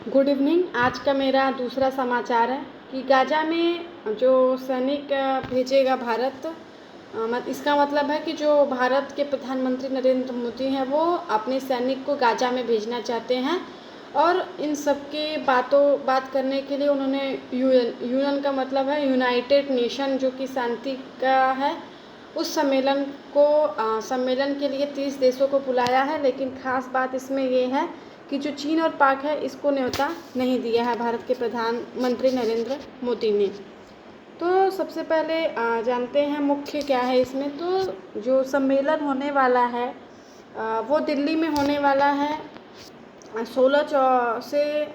Good evening. आज का मेरा दूसरा समाचार है कि गाज़ा में जो सैनिक भेजेगा भारत, इसका मतलब है कि जो भारत के प्रधानमंत्री नरेंद्र मोदी हैं वो अपने सैनिक को गाज़ा में भेजना चाहते हैं। और इन सब के बात करने के लिए उन्होंने यूएन का मतलब है यूनाइटेड नेशन, जो कि शांति का है, उस सम्मेलन के लिए 30 देशों को बुलाया है। लेकिन ख़ास बात इसमें ये है कि जो चीन और पाक है, इसको न्योता नहीं दिया है भारत के प्रधानमंत्री नरेंद्र मोदी ने। तो सबसे पहले जानते हैं मुख्य क्या है इसमें। तो जो सम्मेलन होने वाला है वो दिल्ली में होने वाला है 14 से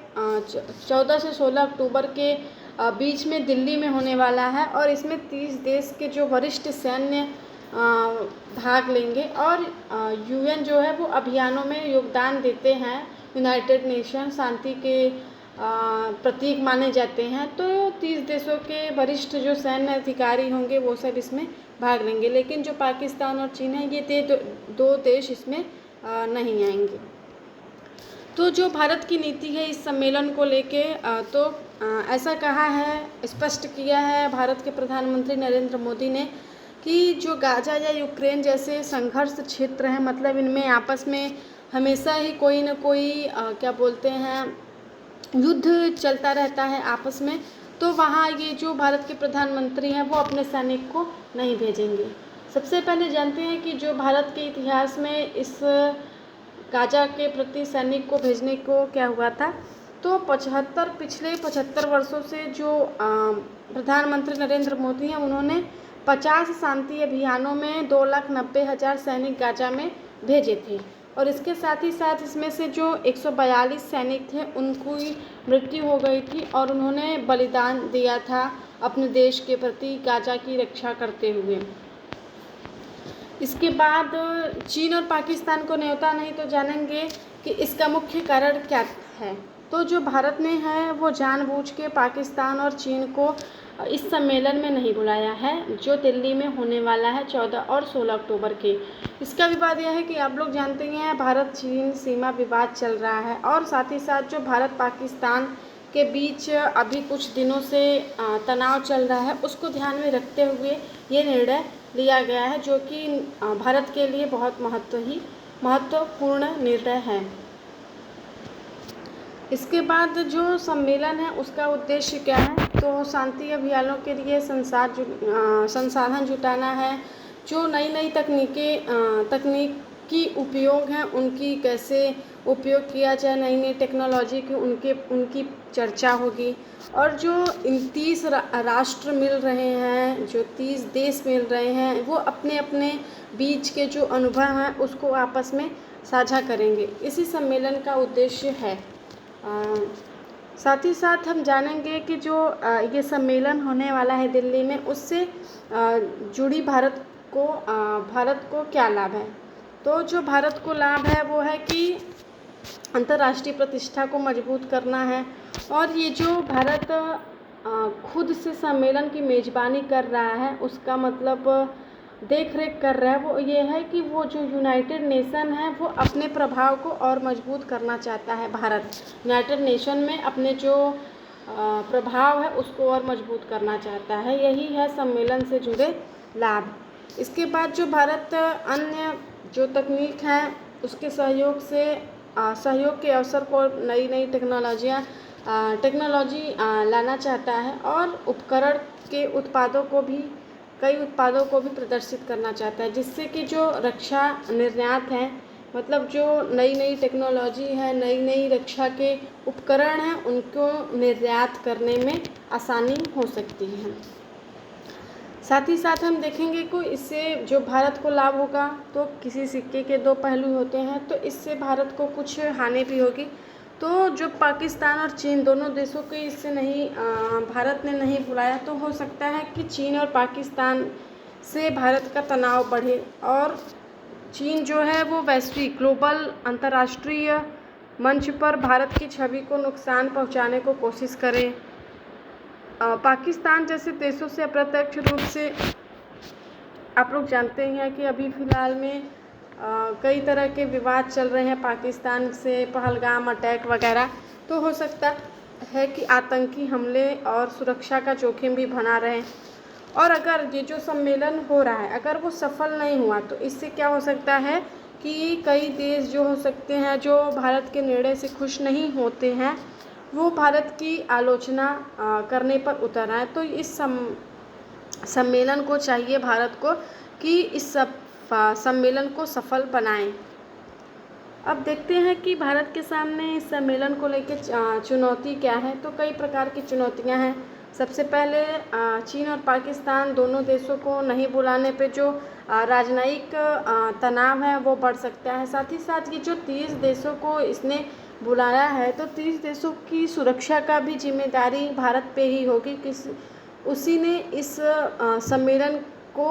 16 अक्टूबर के बीच में दिल्ली में होने वाला है। और इसमें 30 देश के जो वरिष्ठ सैन्य भाग लेंगे और यूएन जो है वो अभियानों में योगदान देते हैं। यूनाइटेड नेशन शांति के प्रतीक माने जाते हैं। तो 30 देशों के वरिष्ठ जो सैन्य अधिकारी होंगे वो सब इसमें भाग लेंगे। लेकिन जो पाकिस्तान और चीन है, ये दो देश इसमें नहीं आएंगे। तो जो भारत की नीति है इस सम्मेलन को लेके, ऐसा कहा है, स्पष्ट किया है भारत के प्रधानमंत्री नरेंद्र मोदी ने कि जो गाज़ा या यूक्रेन जैसे संघर्ष क्षेत्र हैं, मतलब इनमें आपस में हमेशा ही कोई न कोई क्या बोलते हैं, युद्ध चलता रहता है आपस में। तो वहाँ ये जो भारत के प्रधानमंत्री हैं वो अपने सैनिक को नहीं भेजेंगे। सबसे पहले जानते हैं कि जो भारत के इतिहास में इस गाज़ा के प्रति सैनिक को भेजने को क्या हुआ था। तो पिछले 75 वर्षों से जो प्रधानमंत्री नरेंद्र मोदी हैं, उन्होंने 50 शांति अभियानों में 2,90,000 सैनिक गाज़ा में भेजे थे। और इसके साथ ही साथ इसमें से जो 142 सैनिक थे उनकी मृत्यु हो गई थी और उन्होंने बलिदान दिया था अपने देश के प्रति गाज़ा की रक्षा करते हुए। इसके बाद चीन और पाकिस्तान को न्योता नहीं, तो जानेंगे कि इसका मुख्य कारण क्या है। तो जो भारत ने है वो जानबूझ के पाकिस्तान और चीन को इस सम्मेलन में नहीं बुलाया है जो दिल्ली में होने वाला है 14 और 16 अक्टूबर के। इसका विवाद यह है कि आप लोग जानते ही हैं भारत चीन सीमा विवाद चल रहा है। और साथ ही साथ जो भारत पाकिस्तान के बीच अभी कुछ दिनों से तनाव चल रहा है, उसको ध्यान में रखते हुए ये निर्णय लिया गया है, जो कि भारत के लिए बहुत महत्वपूर्ण निर्णय है। इसके बाद जो सम्मेलन है उसका उद्देश्य क्या है। तो शांति अभियानों के लिए संसाधन जुटाना है। जो नई तकनीकी उपयोग हैं उनकी कैसे उपयोग किया जाए, नई टेक्नोलॉजी की उनकी चर्चा होगी। और जो 30 राष्ट्र मिल रहे हैं, जो 30 देश मिल रहे हैं, वो अपने अपने बीच के जो अनुभव हैं उसको आपस में साझा करेंगे। इसी सम्मेलन का उद्देश्य है। साथ ही साथ हम जानेंगे कि जो ये सम्मेलन होने वाला है दिल्ली में, उससे जुड़ी भारत को क्या लाभ है। तो जो भारत को लाभ है वो है कि अंतर्राष्ट्रीय प्रतिष्ठा को मजबूत करना है। और ये जो भारत खुद से सम्मेलन की मेज़बानी कर रहा है, उसका मतलब देख रेख कर रहा है, वो ये है कि वो जो यूनाइटेड नेशन है वो अपने प्रभाव को और मजबूत करना चाहता है। भारत यूनाइटेड नेशन में अपने जो प्रभाव है उसको और मजबूत करना चाहता है। यही है सम्मेलन से जुड़े लाभ। इसके बाद जो भारत अन्य जो तकनीक है उसके सहयोग के अवसर को नई टेक्नोलॉजी लाना चाहता है। और उपकरण के कई उत्पादों को भी प्रदर्शित करना चाहता है, जिससे कि जो रक्षा निर्यात है, मतलब जो नई टेक्नोलॉजी है, नई रक्षा के उपकरण हैं, उनको निर्यात करने में आसानी हो सकती है। साथ ही साथ हम देखेंगे कि इससे जो भारत को लाभ होगा, तो किसी सिक्के के दो पहलू होते हैं, तो इससे भारत को कुछ हानि भी होगी। तो जो पाकिस्तान और चीन दोनों देशों को इससे भारत ने नहीं बुलाया, तो हो सकता है कि चीन और पाकिस्तान से भारत का तनाव बढ़े और चीन जो है वो वैश्विक ग्लोबल अंतर्राष्ट्रीय मंच पर भारत की छवि को नुकसान पहुंचाने को कोशिश करे। पाकिस्तान जैसे देशों से अप्रत्यक्ष रूप से आप लोग जानते ही हैं कि अभी फ़िलहाल में कई तरह के विवाद चल रहे हैं पाकिस्तान से, पहलगाम अटैक वगैरह। तो हो सकता है कि आतंकी हमले और सुरक्षा का जोखिम भी बना रहे। और अगर ये जो सम्मेलन हो रहा है अगर वो सफल नहीं हुआ तो इससे क्या हो सकता है कि कई देश जो हो सकते हैं जो भारत के निर्णय से खुश नहीं होते हैं वो भारत की आलोचना करने पर उतर आए। तो इस सम्मेलन को चाहिए भारत को कि इस सम्मेलन को सफल बनाएं। अब देखते हैं कि भारत के सामने इस सम्मेलन को लेकर चुनौती क्या है। तो कई प्रकार की चुनौतियां हैं। सबसे पहले चीन और पाकिस्तान दोनों देशों को नहीं बुलाने पे जो राजनयिक तनाव है वो बढ़ सकता है। साथ ही साथ ये जो 30 देशों को इसने बुलाया है तो 30 देशों की सुरक्षा का भी जिम्मेदारी भारत पे ही होगी। उसी ने इस सम्मेलन को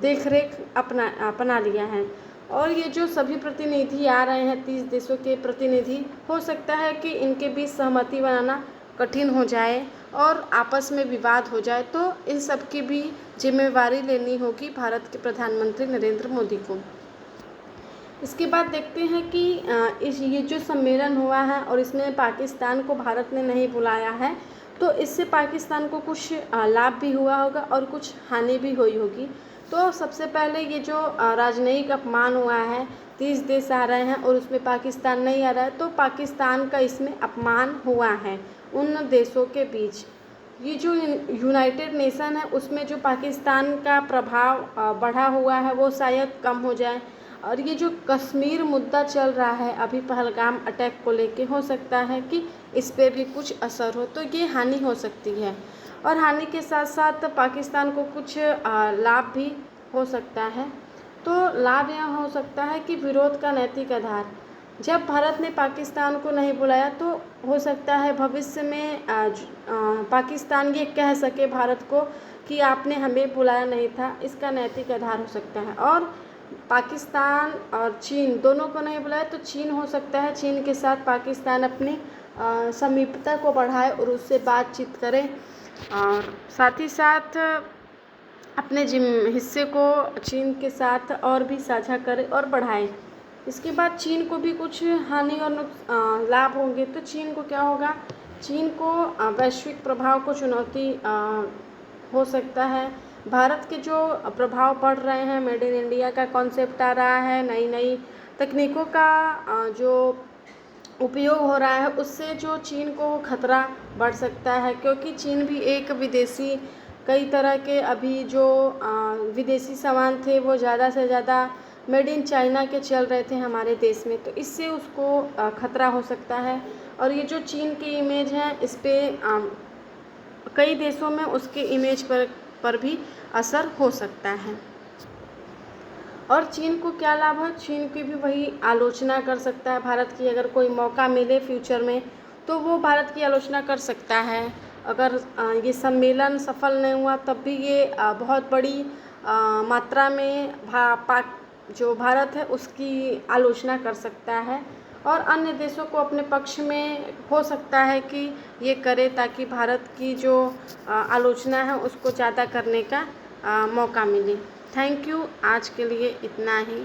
देखरेख अपना लिया है। और ये जो सभी प्रतिनिधि आ रहे हैं 30 देशों के प्रतिनिधि, हो सकता है कि इनके बीच सहमति बनाना कठिन हो जाए और आपस में विवाद हो जाए। तो इन सब की भी जिम्मेवारी लेनी होगी भारत के प्रधानमंत्री नरेंद्र मोदी को। इसके बाद देखते हैं कि ये जो सम्मेलन हुआ है और इसमें पाकिस्तान को भारत ने नहीं बुलाया है तो इससे पाकिस्तान को कुछ लाभ भी हुआ होगा और कुछ हानि भी हुई होगी। तो सबसे पहले ये जो राजनयिक अपमान हुआ है 30 देश आ रहे हैं और उसमें पाकिस्तान नहीं आ रहा है तो पाकिस्तान का इसमें अपमान हुआ है उन देशों के बीच। ये जो यूनाइटेड नेशन है उसमें जो पाकिस्तान का प्रभाव बढ़ा हुआ है वो शायद कम हो जाए। और ये जो कश्मीर मुद्दा चल रहा है अभी पहलगाम अटैक को लेके, हो सकता है कि इस पे भी कुछ असर हो। तो ये हानि हो सकती है और हानि के साथ साथ पाकिस्तान को कुछ लाभ भी हो सकता है। तो लाभ यह हो सकता है कि विरोध का नैतिक आधार, जब भारत ने पाकिस्तान को नहीं बुलाया तो हो सकता है भविष्य में पाकिस्तान ये कह सके भारत को कि आपने हमें बुलाया नहीं था, इसका नैतिक आधार हो सकता है। और पाकिस्तान और चीन दोनों को नहीं बुलाया तो चीन हो सकता है चीन के साथ पाकिस्तान अपनी समीपता को बढ़ाए और उससे बातचीत करे और साथ ही साथ अपने हिस्से को चीन के साथ और भी साझा करे और बढ़ाए। इसके बाद चीन को भी कुछ हानि और लाभ होंगे। तो चीन को क्या होगा, चीन को वैश्विक प्रभाव को चुनौती हो सकता है। भारत के जो प्रभाव बढ़ रहे हैं, मेड इन इंडिया का कॉन्सेप्ट आ रहा है, नई नई तकनीकों का जो उपयोग हो रहा है उससे जो चीन को खतरा बढ़ सकता है। क्योंकि चीन भी एक विदेशी, कई तरह के अभी जो विदेशी सामान थे वो ज़्यादा से ज़्यादा मेड इन चाइना के चल रहे थे हमारे देश में, तो इससे उसको खतरा हो सकता है। और ये जो चीन की इमेज है इस पर कई देशों में उसके इमेज पर भी असर हो सकता है। और चीन को क्या लाभ है, चीन की भी वही आलोचना कर सकता है भारत की। अगर कोई मौका मिले फ्यूचर में तो वो भारत की आलोचना कर सकता है। अगर ये सम्मेलन सफल नहीं हुआ तब भी ये बहुत बड़ी मात्रा में जो भारत है उसकी आलोचना कर सकता है और अन्य देशों को अपने पक्ष में हो सकता है कि ये करे ताकि भारत की जो आलोचना है उसको ज़्यादा करने का मौका मिले। थैंक यू, आज के लिए इतना ही।